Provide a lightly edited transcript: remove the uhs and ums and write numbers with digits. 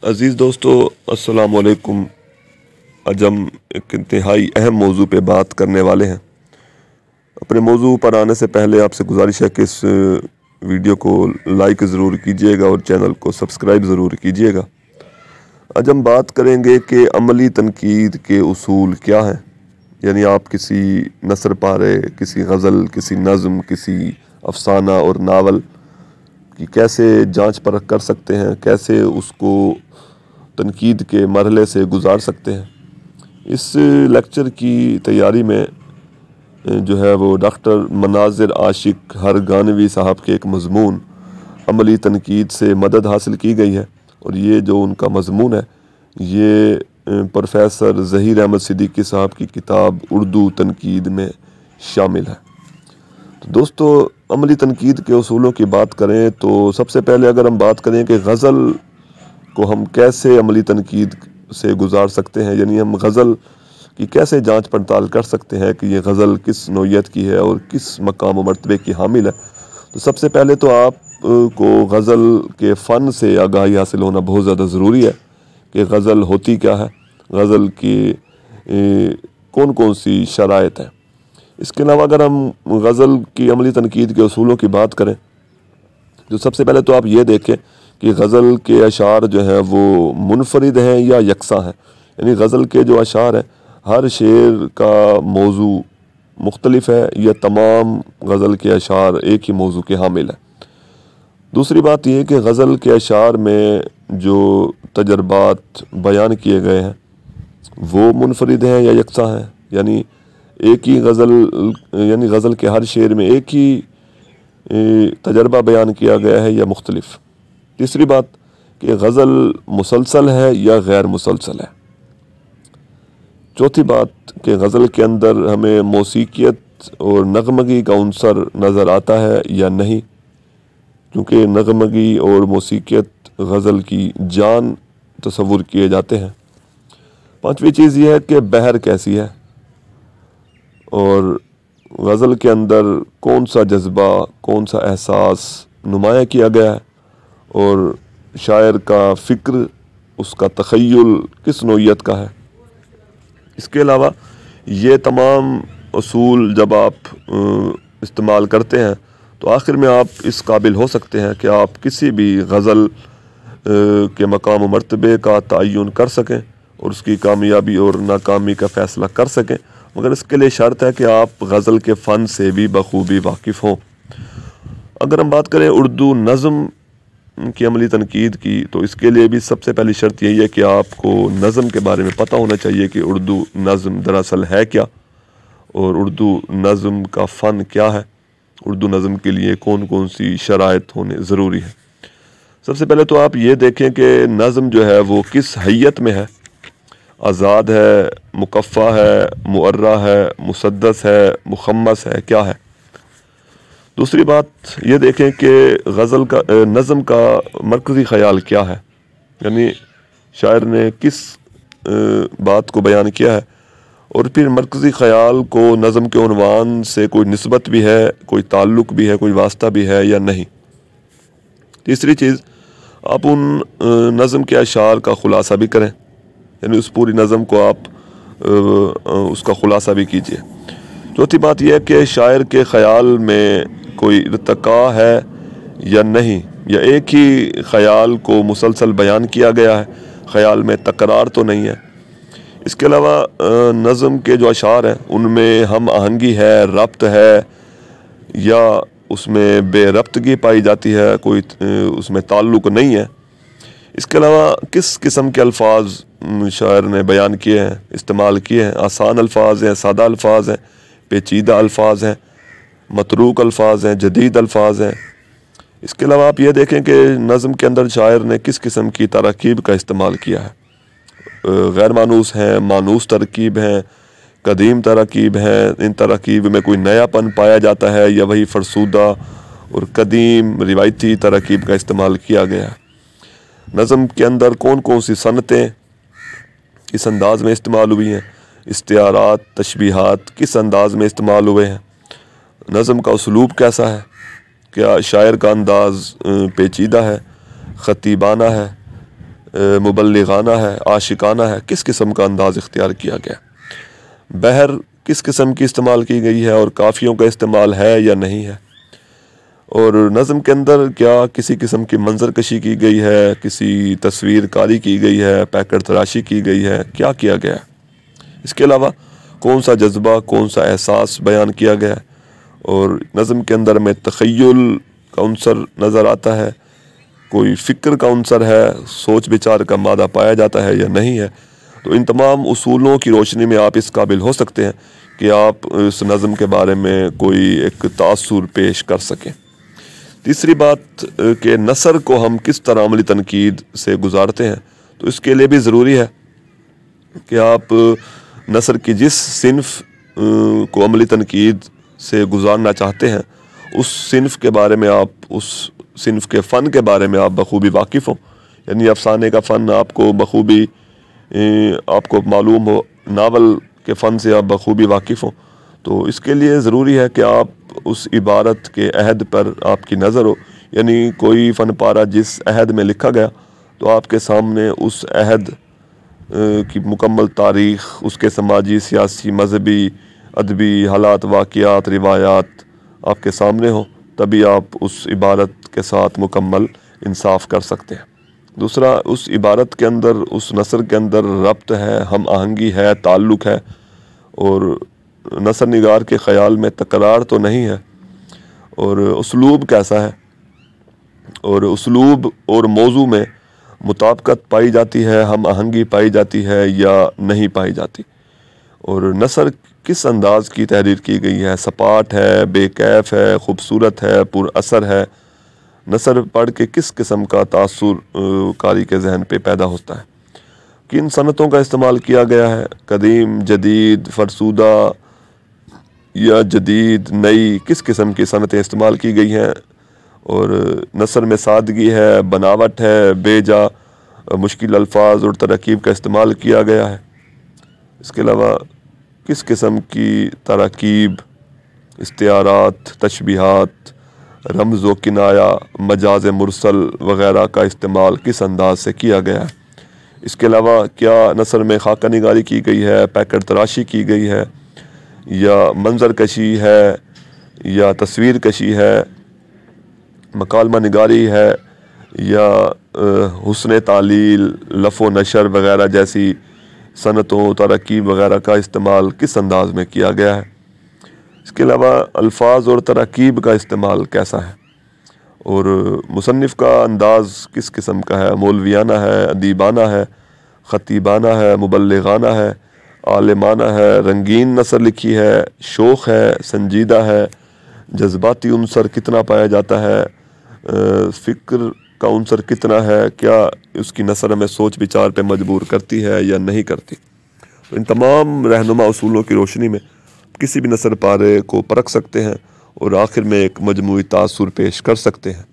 عزیز دوستو السلام علیکم۔ آج ہم ایک انتہائی اہم موضوع پہ بات کرنے والے ہیں۔ اپنے موضوع پر آنے سے پہلے آپ سے گزارش ہے کہ اس ویڈیو کو لائک ضرور کیجیے گا اور چینل کو سبسکرائب ضرور کیجیے گا۔ آج ہم بات کریں گے کہ عملی تنقید کے اصول کیا ہیں، یعنی آپ کسی نثر پارے، کسی غزل، کسی نظم، کسی افسانہ اور ناول کی کیسے جانچ پرکھ کر سکتے ہیں، کیسے اس کو تنقید کے مرحلے سے گزار سکتے ہیں۔ اس لیکچر کی تیاری میں جو ہے وہ ڈاکٹر مناظر عاشق ہرگانوی صاحب کے ایک مضمون عملی تنقید سے مدد حاصل کی گئی ہے، اور یہ جو ان کا مضمون ہے یہ پروفیسر ظہیر احمد صدیقی صاحب کی کتاب اردو تنقید میں شامل ہے۔ تو دوستو، عملی تنقید کے اصولوں کی بات کریں تو سب سے پہلے اگر ہم بات کریں کہ غزل کو ہم کیسے عملی تنقید سے گزار سکتے ہیں، یعنی ہم غزل کی کیسے جانچ پڑتال کر سکتے ہیں کہ یہ غزل کس نوعیت کی ہے اور کس مقام و مرتبے کی حامل ہے، تو سب سے پہلے تو آپ کو غزل کے فن سے آگاہی حاصل ہونا بہت زیادہ ضروری ہے کہ غزل ہوتی کیا ہے، غزل کی کون کون سی شرائط ہیں۔ اس کے علاوہ اگر ہم غزل کی عملی تنقید کے اصولوں کی بات کریں تو سب سے پہلے تو آپ یہ دیکھیں کہ غزل کے اشعار جو ہیں وہ منفرد ہیں یا یکساں ہیں، یعنی غزل کے جو اشعار ہیں ہر شعر کا موضوع مختلف ہے یا تمام غزل کے اشعار ایک ہی موضوع کے حامل ہیں۔ دوسری بات یہ کہ غزل کے اشعار میں جو تجربات بیان کیے گئے ہیں وہ منفرد ہیں یا یکساں ہیں، یعنی ایک ہی غزل، یعنی غزل کے ہر شعر میں ایک ہی تجربہ بیان کیا گیا ہے یا مختلف۔ تیسری بات کہ غزل مسلسل ہے یا غیر مسلسل ہے۔ چوتھی بات کہ غزل کے اندر ہمیں موسیقیت اور نغمگی کا عنصر نظر آتا ہے یا نہیں، کیونکہ نغمگی اور موسیقیت غزل کی جان تصور کیے جاتے ہیں۔ پانچویں چیز یہ ہے کہ بحر کیسی ہے، اور غزل کے اندر کون سا جذبہ، کون سا احساس نمایاں کیا گیا ہے، اور شاعر کا فکر، اس کا تخیل کس نوعیت کا ہے۔ اس کے علاوہ یہ تمام اصول جب آپ استعمال کرتے ہیں تو آخر میں آپ اس قابل ہو سکتے ہیں کہ آپ کسی بھی غزل کے مقام و مرتبے کا تعین کر سکیں اور اس کی کامیابی اور ناکامی کا فیصلہ کر سکیں، مگر اس کے لیے شرط ہے کہ آپ غزل کے فن سے بھی بخوبی واقف ہوں۔ اگر ہم بات کریں اردو نظم کی عملی تنقید کی تو اس کے لیے بھی سب سے پہلی شرط یہی ہے کہ آپ کو نظم کے بارے میں پتہ ہونا چاہیے کہ اردو نظم دراصل ہے کیا، اور اردو نظم کا فن کیا ہے، اردو نظم کے لیے کون کون سی شرائط ہونے ضروری ہے۔ سب سے پہلے تو آپ یہ دیکھیں کہ نظم جو ہے وہ کس حیت میں ہے، آزاد ہے، مقفع ہے، معرہ ہے، مسدس ہے، مخمس ہے، کیا ہے۔ دوسری بات یہ دیکھیں کہ غزل کا نظم کا مرکزی خیال کیا ہے، یعنی شاعر نے کس بات کو بیان کیا ہے، اور پھر مرکزی خیال کو نظم کے عنوان سے کوئی نسبت بھی ہے، کوئی تعلق بھی ہے، کوئی واسطہ بھی ہے یا نہیں۔ تیسری چیز، آپ ان نظم کے اشعار کا خلاصہ بھی کریں، یعنی اس پوری نظم کو آپ اس کا خلاصہ بھی کیجیے۔ چوتھی بات یہ ہے کہ شاعر کے خیال میں کوئی ارتقاء ہے یا نہیں، یا ایک ہی خیال کو مسلسل بیان کیا گیا ہے، خیال میں تکرار تو نہیں ہے۔ اس کے علاوہ نظم کے جو اشعار ہیں ان میں ہم آہنگی ہے، ربط ہے، یا اس میں بے ربطگی پائی جاتی ہے، کوئی اس میں تعلق نہیں ہے۔ اس کے علاوہ کس قسم کے الفاظ شاعر نے بیان کیے ہیں، استعمال کیے ہیں، آسان الفاظ ہیں، سادہ الفاظ ہیں، پیچیدہ الفاظ ہیں، متروک الفاظ ہیں، جدید الفاظ ہیں۔ اس کے علاوہ آپ یہ دیکھیں کہ نظم کے اندر شاعر نے کس قسم کی تراکیب کا استعمال کیا ہے، غیر مانوس ہیں، مانوس ترکیب ہیں، قدیم تراکیب ہیں، ان تراکیب میں کوئی نیا پن پایا جاتا ہے یا وہی فرسودہ اور قدیم روایتی تراکیب کا استعمال کیا گیا ہے۔ نظم کے اندر کون کون سی صنعتیں کس انداز میں استعمال ہوئی ہیں، استعارات، تشبیہات کس انداز میں استعمال ہوئے ہیں، نظم کا اسلوب کیسا ہے، کیا شاعر کا انداز پیچیدہ ہے، خطیبانہ ہے، مبلغانہ ہے، عاشقانہ ہے، کس قسم کا انداز اختیار کیا گیا، بحر کس قسم کی استعمال کی گئی ہے اور قافیوں کا استعمال ہے یا نہیں ہے، اور نظم کے اندر کیا کسی قسم کی منظر کشی کی گئی ہے، کسی تصویر کاری کی گئی ہے، پیکٹ تراشی کی گئی ہے، کیا کیا گیا ہے، اس کے علاوہ کون سا جذبہ، کون سا احساس بیان کیا گیا ہے، اور نظم کے اندر میں تخیل کا عنصر نظر آتا ہے، کوئی فکر کا عنصر ہے، سوچ بچار کا مادہ پایا جاتا ہے یا نہیں ہے۔ تو ان تمام اصولوں کی روشنی میں آپ اس قابل ہو سکتے ہیں کہ آپ اس نظم کے بارے میں کوئی ایک تاثر پیش کر سکیں۔ تیسری بات کہ نثر کو ہم کس طرح عملی تنقید سے گزارتے ہیں، تو اس کے لیے بھی ضروری ہے کہ آپ نثر کی جس صنف کو عملی تنقید سے گزارنا چاہتے ہیں اس صنف کے بارے میں، آپ اس صنف کے فن کے بارے میں آپ بخوبی واقف ہوں، یعنی افسانے کا فن آپ کو بخوبی آپ کو معلوم ہو، ناول کے فن سے آپ بخوبی واقف ہوں۔ تو اس کے لیے ضروری ہے کہ آپ اس عبارت کے عہد پر آپ کی نظر ہو، یعنی کوئی فن پارہ جس عہد میں لکھا گیا تو آپ کے سامنے اس عہد کی مکمل تاریخ، اس کے سماجی، سیاسی، مذہبی، ادبی حالات، واقعات، روایات آپ کے سامنے ہوں، تبھی آپ اس عبارت کے ساتھ مکمل انصاف کر سکتے ہیں۔ دوسرا، اس عبارت کے اندر، اس نثر کے اندر ربط ہے، ہم آہنگی ہے، تعلق ہے، اور نثر نگار کے خیال میں تکرار تو نہیں ہے، اور اسلوب کیسا ہے، اور اسلوب اور موضوع میں مطابقت پائی جاتی ہے، ہم آہنگی پائی جاتی ہے یا نہیں پائی جاتی، اور نثر کس انداز کی تحریر کی گئی ہے، سپاٹ ہے، بے کیف ہے، خوبصورت ہے، پر اثر ہے، نثر پڑھ کے کس قسم کا تاثر قاری کے ذہن پہ پیدا ہوتا ہے، کن صنعتوں کا استعمال کیا گیا ہے، قدیم، جدید، فرسودہ یا جدید، نئی، کس قسم کی صنعتیں استعمال کی گئی ہیں، اور نثر میں سادگی ہے، بناوٹ ہے، بے جا مشکل الفاظ اور تراکیب کا استعمال کیا گیا ہے، اس کے علاوہ کس قسم کی تراکیب، استعارات، تشبیہات، رمز و کنایہ، مجاز مرسل وغیرہ کا استعمال کس انداز سے کیا گیا ہے، اس کے علاوہ کیا نثر میں خاکہ نگاری کی گئی ہے، پیکٹ تراشی کی گئی ہے، یا منظر کشی ہے، یا تصویر کشی ہے، مکالمہ نگاری ہے، یا حسن تعلیل، لف و نشر وغیرہ جیسی صنعتوں، تراکیب وغیرہ کا استعمال کس انداز میں کیا گیا ہے، اس کے علاوہ الفاظ اور تراکیب کا استعمال کیسا ہے، اور مصنف کا انداز کس قسم کا ہے، مولویانہ ہے، ادیبانہ ہے، خطیبانہ ہے، مبلغانہ ہے، عالمانہ ہے، رنگین نثر لکھی ہے، شوخ ہے، سنجیدہ ہے، جذباتی عنصر کتنا پایا جاتا ہے، فکر کا عنصر کتنا ہے، کیا اس کی نثر ہمیں سوچ بچار پہ مجبور کرتی ہے یا نہیں کرتی۔ تو ان تمام رہنما اصولوں کی روشنی میں کسی بھی نثر پارے کو پرکھ سکتے ہیں اور آخر میں ایک مجموعی تاثر پیش کر سکتے ہیں۔